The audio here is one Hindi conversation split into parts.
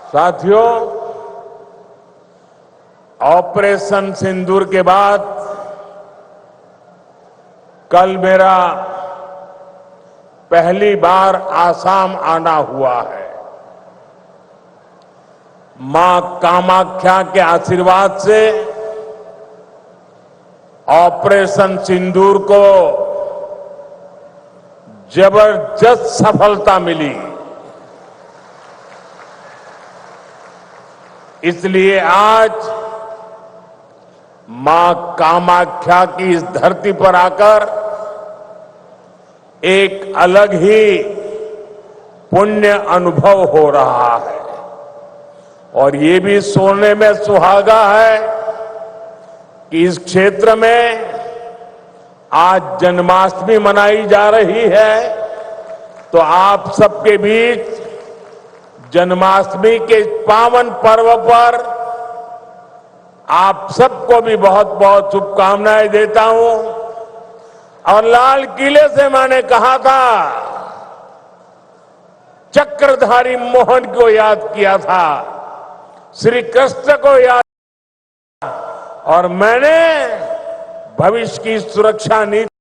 साथियों, ऑपरेशन सिंदूर के बाद कल मेरा पहली बार आसाम आना हुआ है। मां कामाख्या के आशीर्वाद से ऑपरेशन सिंदूर को जबरदस्त सफलता मिली। इसलिए आज मां कामाख्या की इस धरती पर आकर एक अलग ही पुण्य अनुभव हो रहा है और ये भी सोचने में सुहागा है कि इस क्षेत्र में आज जन्माष्टमी मनाई जा रही है। तो आप सबके बीच जन्माष्टमी के पावन पर्व पर आप सबको भी बहुत बहुत शुभकामनाएं देता हूं। और लाल किले से मैंने कहा था, चक्रधारी मोहन को याद किया था, श्री कृष्ण को याद किया और मैंने भविष्य की सुरक्षा नीति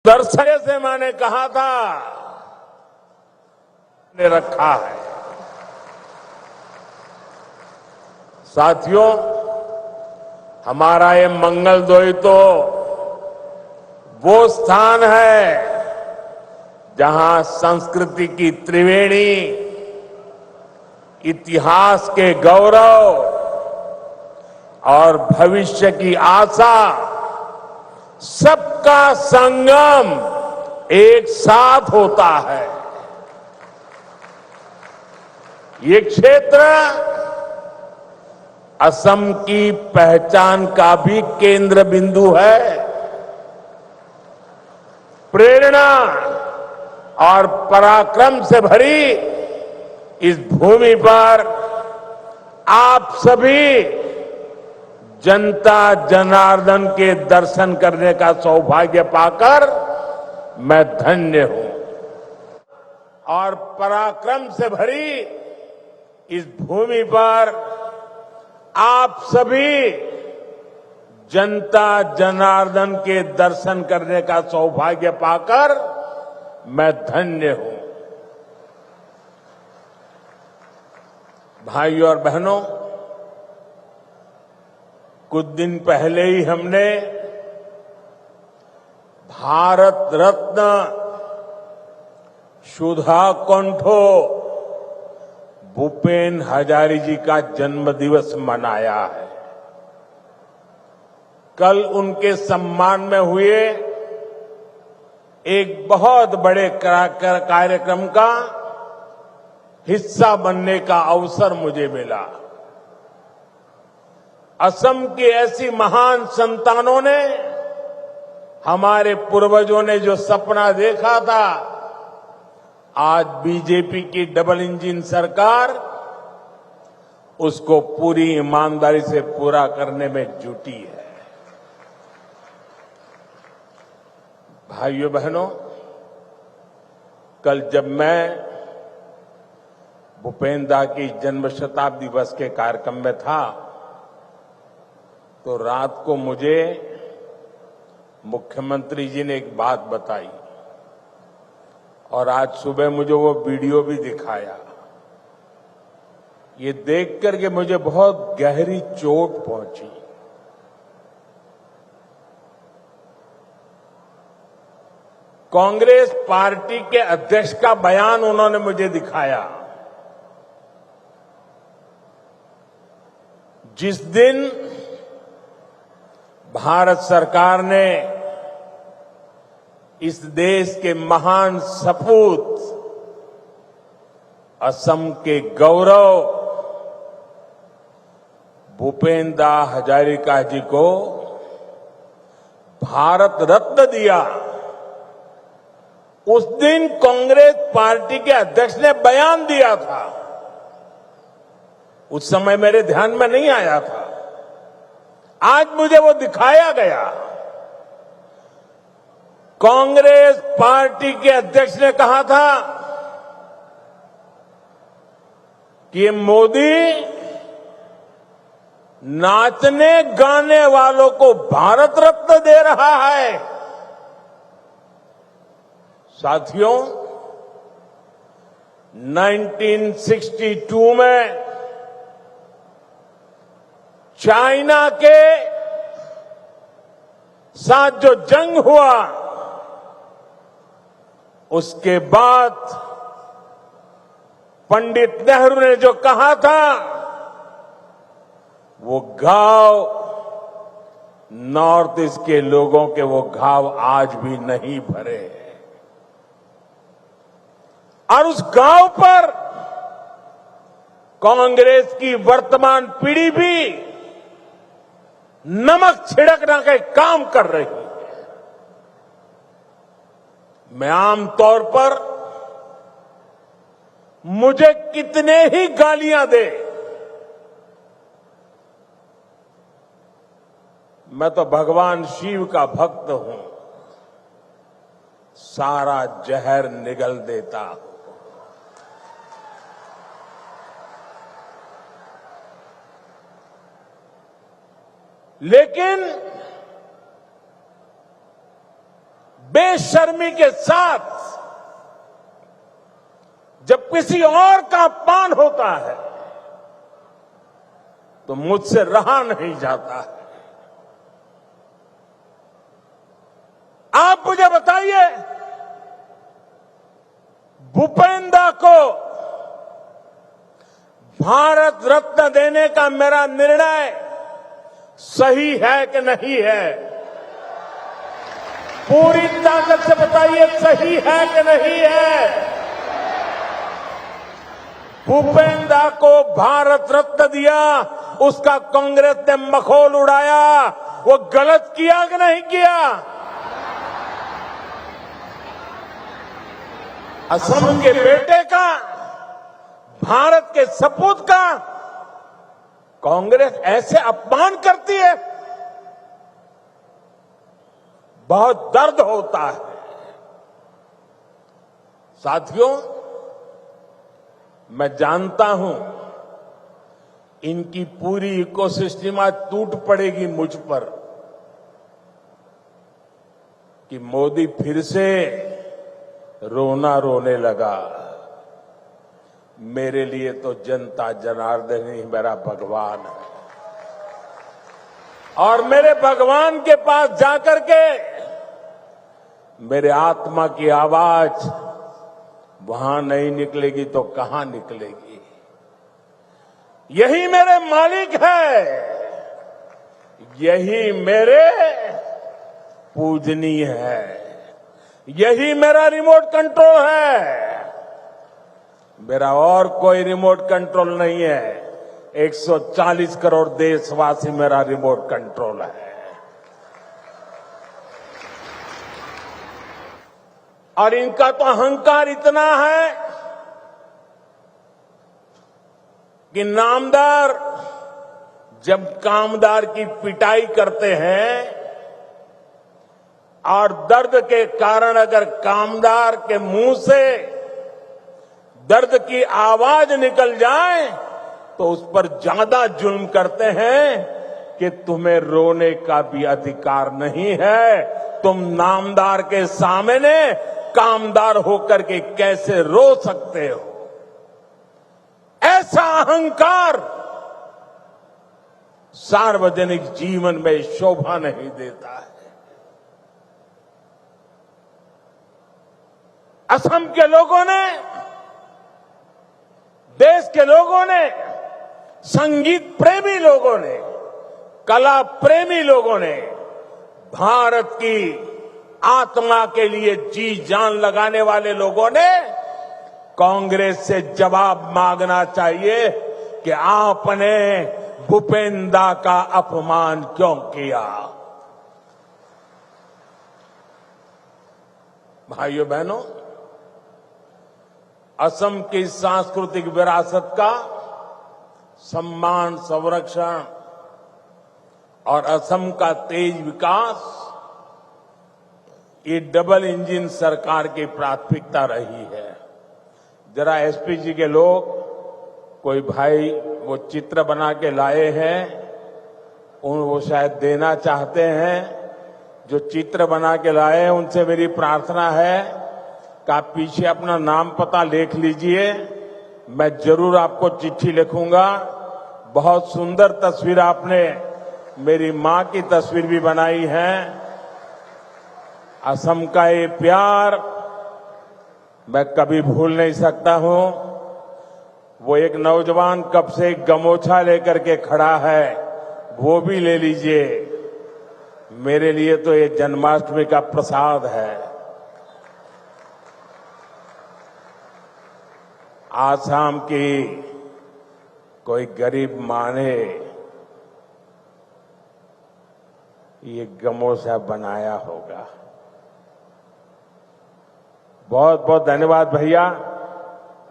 दर्शन से मैंने कहा था ने रखा है। साथियों, हमारा ये मंगलदोई तो वो स्थान है जहां संस्कृति की त्रिवेणी, इतिहास के गौरव और भविष्य की आशा सबका संगम एक साथ होता है। ये क्षेत्र असम की पहचान का भी केंद्र बिंदु है। प्रेरणा और पराक्रम से भरी इस भूमि पर आप सभी जनता जनार्दन के दर्शन करने का सौभाग्य पाकर मैं धन्य हूं। और पराक्रम से भरी इस भूमि पर आप सभी जनता जनार्दन के दर्शन करने का सौभाग्य पाकर मैं धन्य हूं। भाइयों और बहनों, कुछ दिन पहले ही हमने भारत रत्न सुधा कंठो भूपेन हजारी जी का जन्म दिवस मनाया है। कल उनके सम्मान में हुए एक बहुत बड़े कार्यक्रम का हिस्सा बनने का अवसर मुझे मिला। असम की ऐसी महान संतानों ने, हमारे पूर्वजों ने जो सपना देखा था, आज बीजेपी की डबल इंजन सरकार उसको पूरी ईमानदारी से पूरा करने में जुटी है। भाइयों बहनों, कल जब मैं भूपेन दा की जन्म शताब्दी दिवस के कार्यक्रम में था तो रात को मुझे मुख्यमंत्री जी ने एक बात बताई और आज सुबह मुझे वो वीडियो भी दिखाया। ये देख करके मुझे बहुत गहरी चोट पहुंची। कांग्रेस पार्टी के अध्यक्ष का बयान उन्होंने मुझे दिखाया। जिस दिन भारत सरकार ने इस देश के महान सपूत असम के गौरव भूपेन दा हजारिका जी को भारत रत्न दिया, उस दिन कांग्रेस पार्टी के अध्यक्ष ने बयान दिया था। उस समय मेरे ध्यान में नहीं आया था, आज मुझे वो दिखाया गया। कांग्रेस पार्टी के अध्यक्ष ने कहा था कि ये मोदी नाचने गाने वालों को भारत रत्न दे रहा है। साथियों, 1962 में चाइना के साथ जो जंग हुआ, उसके बाद पंडित नेहरू ने जो कहा था, वो घाव नॉर्थ ईस्ट के लोगों के वो घाव आज भी नहीं भरे हैं। और उस घाव पर कांग्रेस की वर्तमान पीढ़ी भी नमक छिड़कने का काम कर रही है। मैं आमतौर पर मुझे कितने ही गालियां दे, मैं तो भगवान शिव का भक्त हूं, सारा जहर निगल देता हूं। लेकिन बेशर्मी के साथ जब किसी और का अपमान होता है तो मुझसे रहा नहीं जाता है। आप मुझे बताइए, भूपेंद्र को भारत रत्न देने का मेरा निर्णय सही है कि नहीं है? पूरी ताकत से बताइए, सही है कि नहीं है? भूपेंद्र को भारत रत्न दिया, उसका कांग्रेस ने मखौल उड़ाया, वो गलत किया कि नहीं किया? असम के बेटे का, भारत के सपूत का कांग्रेस ऐसे अपमान करती है, बहुत दर्द होता है। साथियों, मैं जानता हूं इनकी पूरी इकोसिस्टम आज टूट पड़ेगी मुझ पर कि मोदी फिर से रोना रोने लगा। मेरे लिए तो जनता जनार्दन ही मेरा भगवान है, और मेरे भगवान के पास जाकर के मेरे आत्मा की आवाज वहां नहीं निकलेगी तो कहां निकलेगी? यही मेरे मालिक है, यही मेरे पूजनीय है, यही मेरा रिमोट कंट्रोल है। मेरा और कोई रिमोट कंट्रोल नहीं है। 140 करोड़ देशवासी मेरा रिमोट कंट्रोल है। और इनका तो अहंकार इतना है कि नामदार जब कामदार की पिटाई करते हैं और दर्द के कारण अगर कामदार के मुंह से दर्द की आवाज निकल जाए तो उस पर ज्यादा जुल्म करते हैं कि तुम्हें रोने का भी अधिकार नहीं है। तुम नामदार के सामने कामदार होकर के कैसे रो सकते हो? ऐसा अहंकार सार्वजनिक जीवन में शोभा नहीं देता है। असम के लोगों ने, देश के लोगों ने, संगीत प्रेमी लोगों ने, कला प्रेमी लोगों ने, भारत की आत्मा के लिए जी जान लगाने वाले लोगों ने कांग्रेस से जवाब मांगना चाहिए कि आपने भूपेंद्र का अपमान क्यों किया? भाइयों बहनों, असम की सांस्कृतिक विरासत का सम्मान, संरक्षण और असम का तेज विकास, ये डबल इंजन सरकार की प्राथमिकता रही है। जरा एसपीजी के लोग कोई भाई वो चित्र बना के लाए हैं, वो शायद देना चाहते हैं। जो चित्र बना के लाए हैं उनसे मेरी प्रार्थना है कि आप पीछे अपना नाम पता लिख लीजिए। मैं जरूर आपको चिट्ठी लिखूंगा। बहुत सुंदर तस्वीर आपने मेरी मां की तस्वीर भी बनाई है। असम का ये प्यार मैं कभी भूल नहीं सकता हूं। वो एक नौजवान कब से एक गमोछा लेकर के खड़ा है, वो भी ले लीजिए। मेरे लिए तो ये जन्माष्टमी का प्रसाद है। आसाम की कोई गरीब मां ने ये गमोछा बनाया होगा। बहुत बहुत धन्यवाद भैया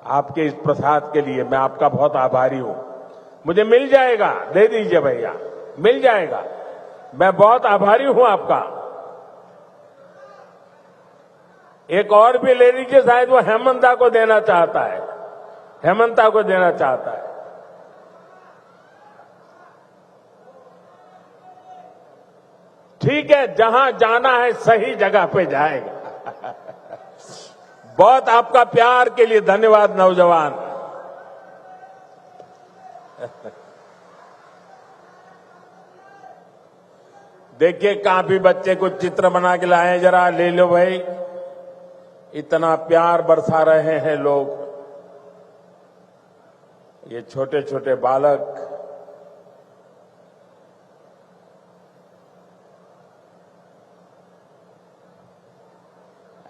आपके इस प्रसाद के लिए। मैं आपका बहुत आभारी हूं। मुझे मिल जाएगा, दे दीजिए भैया, मिल जाएगा। मैं बहुत आभारी हूं आपका। एक और भी ले लीजिए, शायद वो हेमंता को देना चाहता है। हेमंता को देना चाहता है। ठीक है, जहां जाना है सही जगह पे जाएगा। बहुत आपका प्यार के लिए धन्यवाद नौजवान। देखिए काफी बच्चे कुछ चित्र बना के लाए, जरा ले लो भाई। इतना प्यार बरसा रहे हैं लोग। ये छोटे छोटे बालक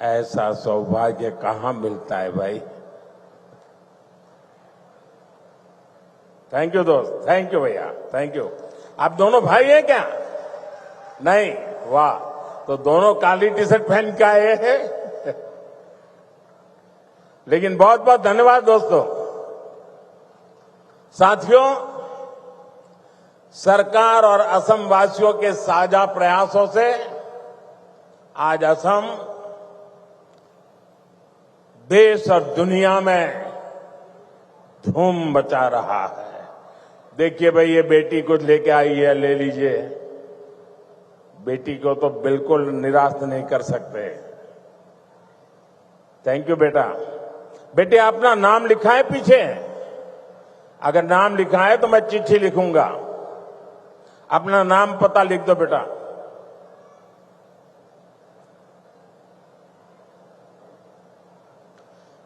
ऐसा सौभाग्य कहां मिलता है भाई। थैंक यू दोस्त, थैंक यू भैया, थैंक यू। आप दोनों भाई हैं क्या? नहीं? वाह, तो दोनों काली टी शर्ट पहन के आए हैं। लेकिन बहुत बहुत धन्यवाद दोस्तों। साथियों, सरकार और असम वासियों के साझा प्रयासों से आज असम देश और दुनिया में धूम मचा रहा है। देखिए भाई, ये बेटी कुछ लेके आई है, ले लीजिए। बेटी को तो बिल्कुल निराश नहीं कर सकते। थैंक यू बेटा। बेटे अपना नाम लिखा है पीछे? अगर नाम लिखा है तो मैं चिट्ठी लिखूंगा। अपना नाम पता लिख दो बेटा।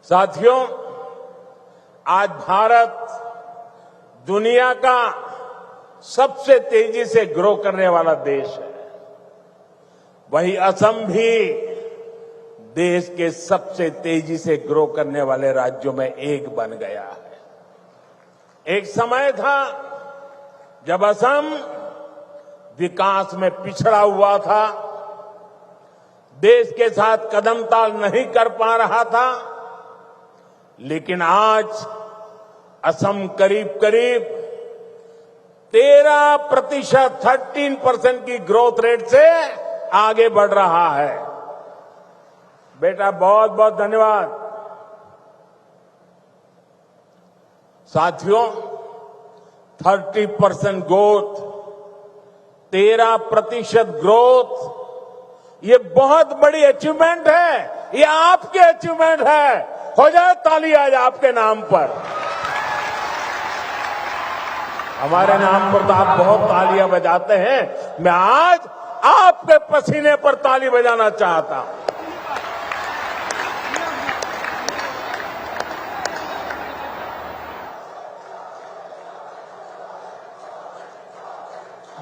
साथियों, आज भारत दुनिया का सबसे तेजी से ग्रो करने वाला देश है। वहीं असम भी देश के सबसे तेजी से ग्रो करने वाले राज्यों में एक बन गया है। एक समय था जब असम विकास में पिछड़ा हुआ था, देश के साथ कदम ताल नहीं कर पा रहा था। लेकिन आज असम करीब करीब 13% की ग्रोथ रेट से आगे बढ़ रहा है। बेटा बहुत बहुत धन्यवाद। साथियों, 30% ग्रोथ, 13% ग्रोथ, ये बहुत बड़ी अचीवमेंट है। ये आपकी अचीवमेंट है। हो जाए ताली आज आपके नाम पर। हमारे नाम पर तो आप बहुत तालियां बजाते हैं। मैं आज आपके पसीने पर ताली बजाना चाहता हूं।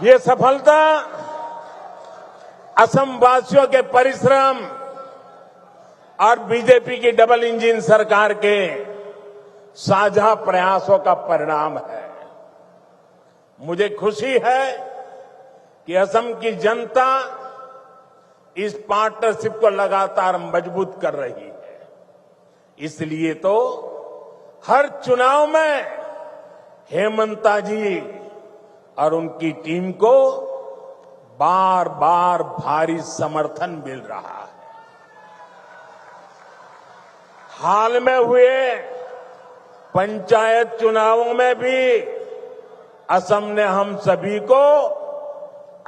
ये सफलता असम वासियों के परिश्रम और बीजेपी की डबल इंजन सरकार के साझा प्रयासों का परिणाम है। मुझे खुशी है कि असम की जनता इस पार्टनरशिप को लगातार मजबूत कर रही है। इसलिए तो हर चुनाव में हेमंता जी और उनकी टीम को बार बार भारी समर्थन मिल रहा है। हाल में हुए पंचायत चुनावों में भी असम ने हम सभी को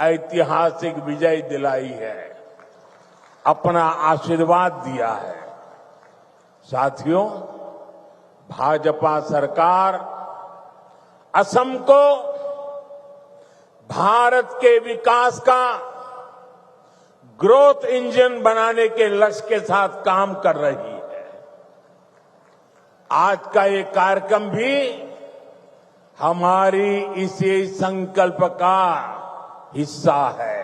ऐतिहासिक विजय दिलाई है, अपना आशीर्वाद दिया है। साथियों, भाजपा सरकार असम को भारत के विकास का ग्रोथ इंजन बनाने के लक्ष्य के साथ काम कर रही है। आज का ये कार्यक्रम भी हमारी इसी संकल्प का हिस्सा है।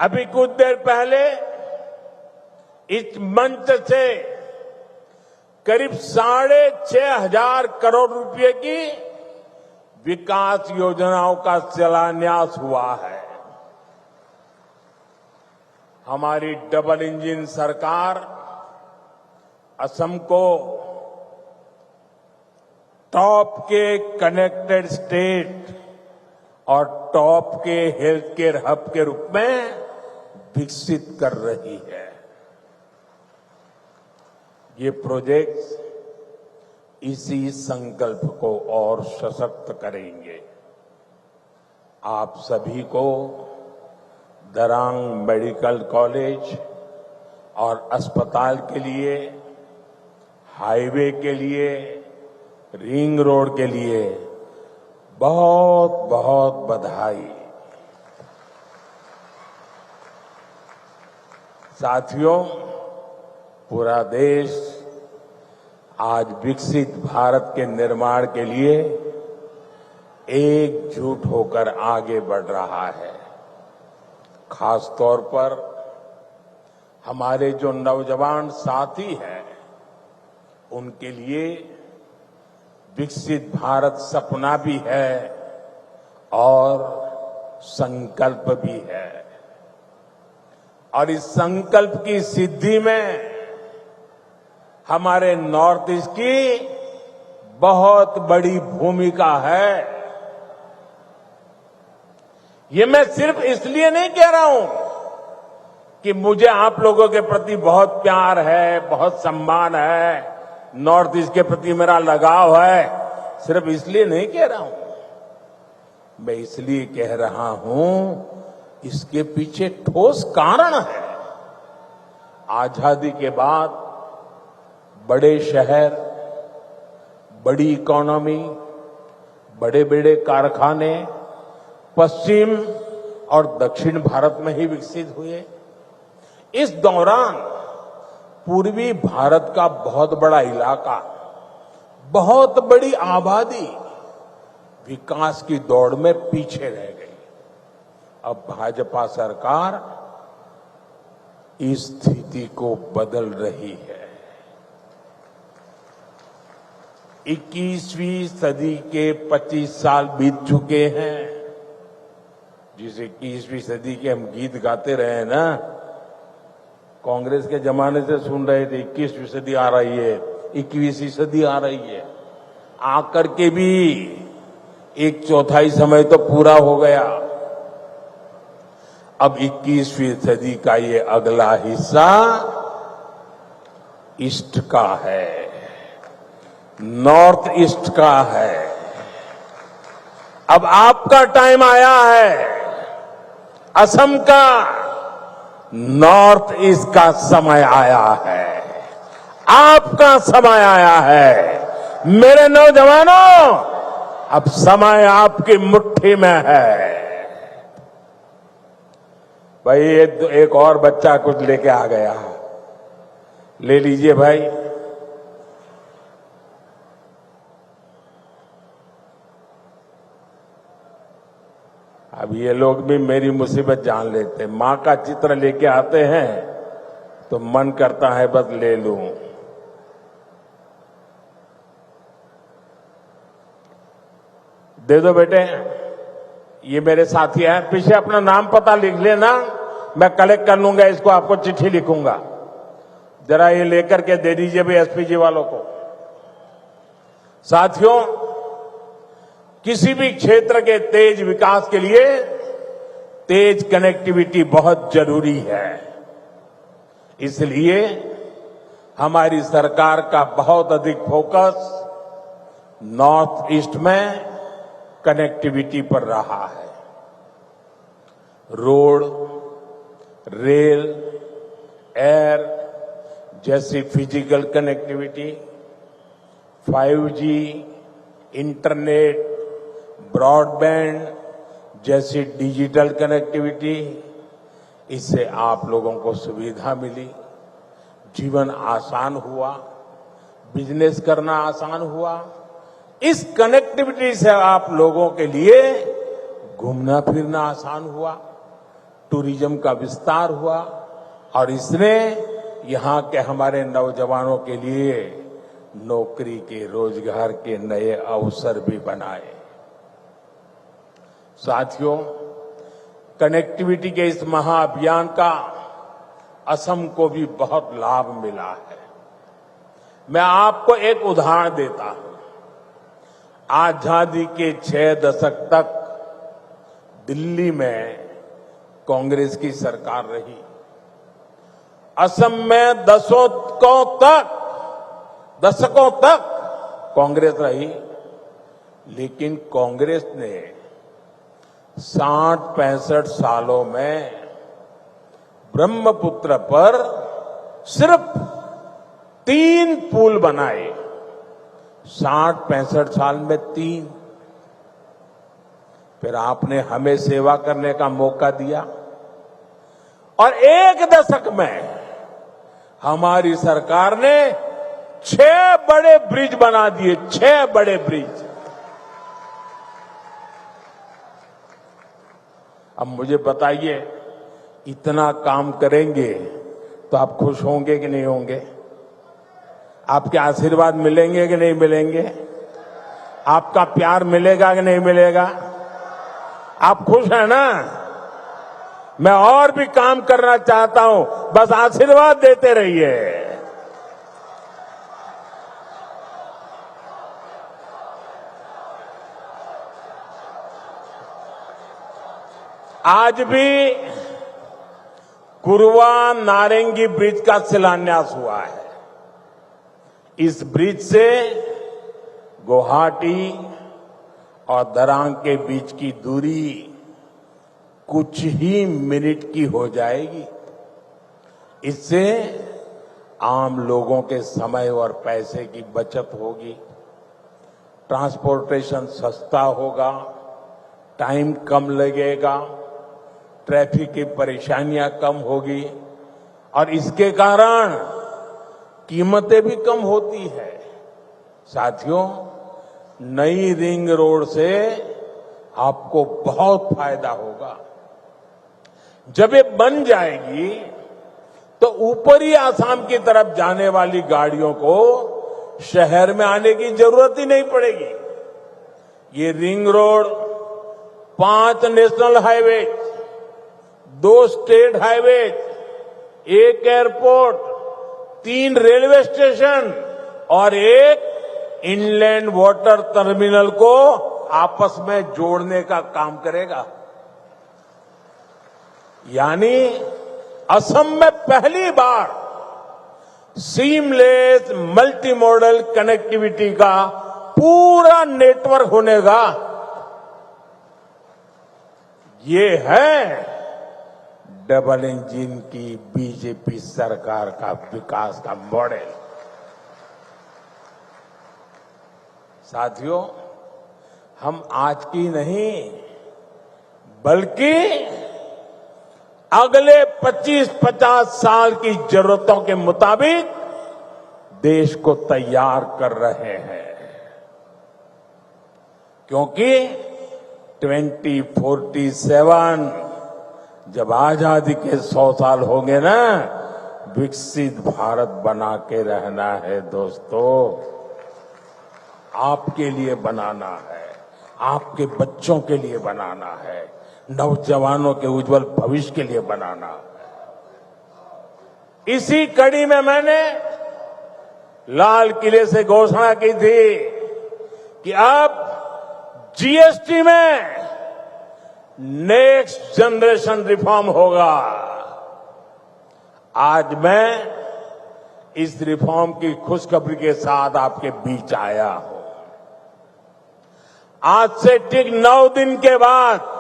अभी कुछ देर पहले इस मंच से करीब 6,500 करोड़ रुपए की विकास योजनाओं का शिलान्यास हुआ है। हमारी डबल इंजन सरकार असम को टॉप के कनेक्टेड स्टेट और टॉप के हेल्थ केयर हब के रूप में विकसित कर रही है। ये प्रोजेक्ट्स इसी संकल्प को और सशक्त करेंगे। आप सभी को दरांग मेडिकल कॉलेज और अस्पताल के लिए, हाईवे के लिए, रिंग रोड के लिए बहुत बहुत बधाई। साथियों, पूरा देश आज विकसित भारत के निर्माण के लिए एकजुट होकर आगे बढ़ रहा है। खास तौर पर हमारे जो नौजवान साथी हैं, उनके लिए विकसित भारत सपना भी है और संकल्प भी है। और इस संकल्प की सिद्धि में हमारे नॉर्थ ईस्ट की बहुत बड़ी भूमिका है। ये मैं सिर्फ इसलिए नहीं कह रहा हूं कि मुझे आप लोगों के प्रति बहुत प्यार है, बहुत सम्मान है, नॉर्थ ईस्ट के प्रति मेरा लगाव है, सिर्फ इसलिए नहीं कह रहा हूं। मैं इसलिए कह रहा हूं, इसके पीछे ठोस कारण है। आजादी के बाद बड़े शहर, बड़ी इकोनॉमी, बड़े बड़े कारखाने पश्चिम और दक्षिण भारत में ही विकसित हुए। इस दौरान पूर्वी भारत का बहुत बड़ा इलाका, बहुत बड़ी आबादी विकास की दौड़ में पीछे रह गई। अब भाजपा सरकार इस स्थिति को बदल रही है। 21वीं सदी के 25 साल बीत चुके हैं। जिस 21वीं सदी के हम गीत गाते रहे ना, कांग्रेस के जमाने से सुन रहे थे 21वीं सदी आ रही है, 21वीं सदी आ रही है। आकर के भी 1/4 समय तो पूरा हो गया। अब 21वीं सदी का ये अगला हिस्सा ईस्ट का है, नॉर्थ ईस्ट का है। अब आपका टाइम आया है, असम का, नॉर्थ ईस्ट का समय आया है, आपका समय आया है। मेरे नौजवानों, अब समय आपकी मुट्ठी में है। भाई एक और बच्चा कुछ लेके आ गया, ले लीजिए भाई। अब ये लोग भी मेरी मुसीबत जान लेते हैं। मां का चित्र लेके आते हैं तो मन करता है बस ले लूं। दे दो बेटे, ये मेरे साथी हैं, पीछे अपना नाम पता लिख लेना, मैं कलेक्ट कर लूंगा इसको, आपको चिट्ठी लिखूंगा। जरा ये लेकर के दे दीजिए भाई एसपी जी वालों को। साथियों, किसी भी क्षेत्र के तेज विकास के लिए तेज कनेक्टिविटी बहुत जरूरी है। इसलिए हमारी सरकार का बहुत अधिक फोकस नॉर्थ ईस्ट में कनेक्टिविटी पर रहा है। रोड, रेल, एयर जैसी physical connectivity, 5G, internet, broadband जैसी डिजिटल कनेक्टिविटी, इससे आप लोगों को सुविधा मिली, जीवन आसान हुआ, बिजनेस करना आसान हुआ। इस कनेक्टिविटी से आप लोगों के लिए घूमना फिरना आसान हुआ, टूरिज्म का विस्तार हुआ और इसने यहां के हमारे नौजवानों के लिए नौकरी के, रोजगार के नए अवसर भी बनाए। साथियों, कनेक्टिविटी के इस महाअभियान का असम को भी बहुत लाभ मिला है। मैं आपको एक उदाहरण देता हूं। आजादी के 6 दशक तक दिल्ली में कांग्रेस की सरकार रही। असम में दशकों तक कांग्रेस रही, लेकिन कांग्रेस ने 60-65 सालों में ब्रह्मपुत्र पर सिर्फ 3 पुल बनाए। 60-65 साल में 3। फिर आपने हमें सेवा करने का मौका दिया और 1 दशक में हमारी सरकार ने 6 बड़े ब्रिज बना दिए। 6 बड़े ब्रिज। अब मुझे बताइए, इतना काम करेंगे तो आप खुश होंगे कि नहीं होंगे? आपके आशीर्वाद मिलेंगे कि नहीं मिलेंगे? आपका प्यार मिलेगा कि नहीं मिलेगा? आप खुश हैं ना? मैं और भी काम करना चाहता हूं, बस आशीर्वाद देते रहिए। आज भी कुरवा नारंगी ब्रिज का शिलान्यास हुआ है। इस ब्रिज से गुवाहाटी और दरांग के बीच की दूरी कुछ ही मिनट की हो जाएगी। इससे आम लोगों के समय और पैसे की बचत होगी, ट्रांसपोर्टेशन सस्ता होगा, टाइम कम लगेगा, ट्रैफिक की परेशानियां कम होगी और इसके कारण कीमतें भी कम होती है। साथियों, नई रिंग रोड से आपको बहुत फायदा होगा। जब ये बन जाएगी तो ऊपरी आसाम की तरफ जाने वाली गाड़ियों को शहर में आने की जरूरत ही नहीं पड़ेगी। ये ring road 5 national highway, 2 state highway, 1 airport, 3 railway station और 1 इनलैंड वाटर टर्मिनल को आपस में जोड़ने का काम करेगा। यानी असम में पहली बार सीमलेस मल्टी मॉडल कनेक्टिविटी का पूरा नेटवर्क होने का ये है डबल इंजन की बीजेपी सरकार का विकास का मॉडल। साथियों, हम आज की नहीं बल्कि अगले 25-50 साल की जरूरतों के मुताबिक देश को तैयार कर रहे हैं, क्योंकि 2047 जब आजादी के 100 साल होंगे ना, विकसित भारत बना के रहना है दोस्तों। आपके लिए बनाना है, आपके बच्चों के लिए बनाना है, नौजवानों के उज्जवल भविष्य के लिए बनाना है। इसी कड़ी में मैंने लाल किले से घोषणा की थी कि अब जीएसटी में नेक्स्ट जनरेशन रिफॉर्म होगा। आज मैं इस रिफॉर्म की खुशखबरी के साथ आपके बीच आया हूं। आज से ठीक 9 दिन के बाद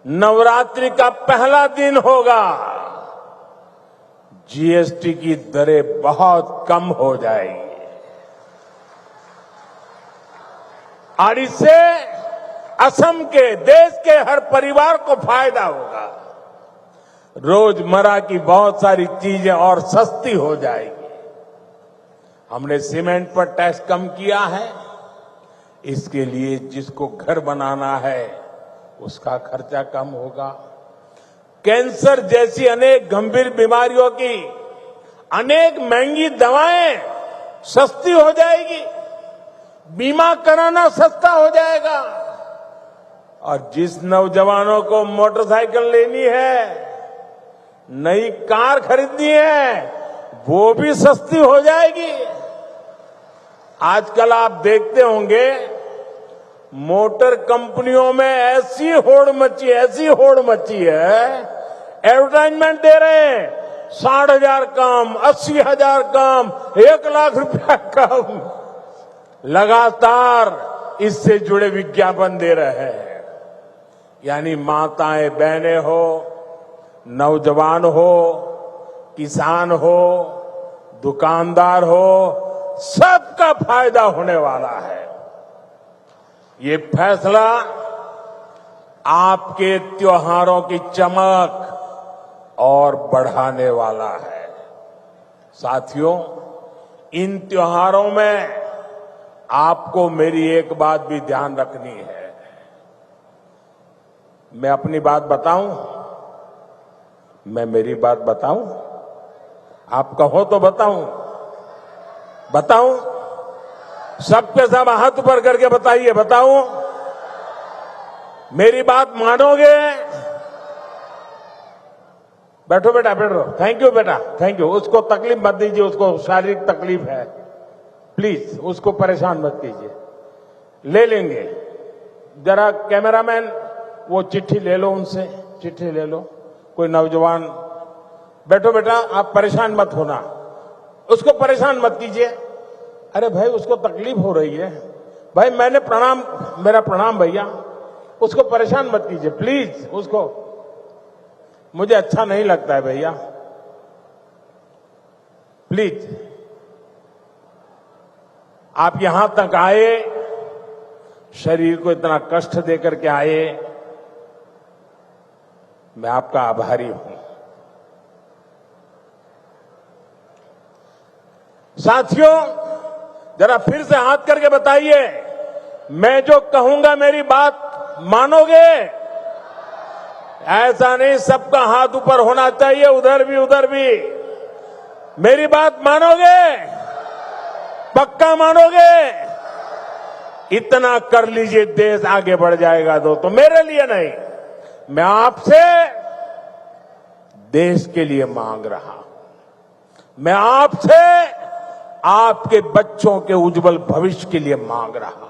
नवरात्रि का पहला दिन होगा। जीएसटी की दरें बहुत कम हो जाएगी और इससे असम के, देश के हर परिवार को फायदा होगा। रोजमर्रा की बहुत सारी चीजें और सस्ती हो जाएगी। हमने सीमेंट पर टैक्स कम किया है। इसके लिए जिसको घर बनाना है उसका खर्चा कम होगा। कैंसर जैसी अनेक गंभीर बीमारियों की अनेक महंगी दवाएं सस्ती हो जाएगी। बीमा कराना सस्ता हो जाएगा और जिस नौजवानों को मोटरसाइकिल लेनी है, नई कार खरीदनी है, वो भी सस्ती हो जाएगी। आजकल आप देखते होंगे मोटर कंपनियों में ऐसी होड़ मची है, एडवर्टाइजमेंट दे रहे हैं 60,000 कम, 80,000 कम, 1,00,000 रुपया कम, लगातार इससे जुड़े विज्ञापन दे रहे हैं। यानी माताएं बहनें हो, नौजवान हो, किसान हो, दुकानदार हो, सबका फायदा होने वाला है। ये फैसला आपके त्योहारों की चमक और बढ़ाने वाला है। साथियों, इन त्योहारों में आपको मेरी एक बात भी ध्यान रखनी है। मैं अपनी बात बताऊं? मैं मेरी बात बताऊं? आप कहो तो बताऊं? सबके सब हाथ ऊपर करके बताइए, बताऊं? मेरी बात मानोगे? बैठो बेटा, बैठो। थैंक यू बेटा, थैंक यू। उसको तकलीफ मत दीजिए, उसको शारीरिक तकलीफ है। प्लीज उसको परेशान मत कीजिए, ले लेंगे। जरा कैमरामैन वो चिट्ठी ले लो, उनसे चिट्ठी ले लो। कोई नौजवान, बैठो बेटा, आप परेशान मत होना, उसको परेशान मत कीजिए। अरे भाई, उसको तकलीफ हो रही है भाई। मेरा प्रणाम भैया, उसको परेशान मत कीजिए प्लीज। उसको, मुझे अच्छा नहीं लगता है भैया, प्लीज। आप यहां तक आए, शरीर को इतना कष्ट देकर के आए, मैं आपका आभारी हूं। साथियों, जरा फिर से हाथ करके बताइए, मैं जो कहूंगा मेरी बात मानोगे? ऐसा नहीं, सबका हाथ ऊपर होना चाहिए, उधर भी उधर भी। मेरी बात मानोगे? पक्का मानोगे? इतना कर लीजिए, देश आगे बढ़ जाएगा। दोस्तों, मेरे लिए नहीं, मैं आपसे देश के लिए मांग रहा हूं। मैं आपसे आपके बच्चों के उज्जवल भविष्य के लिए मांग रहा हूं।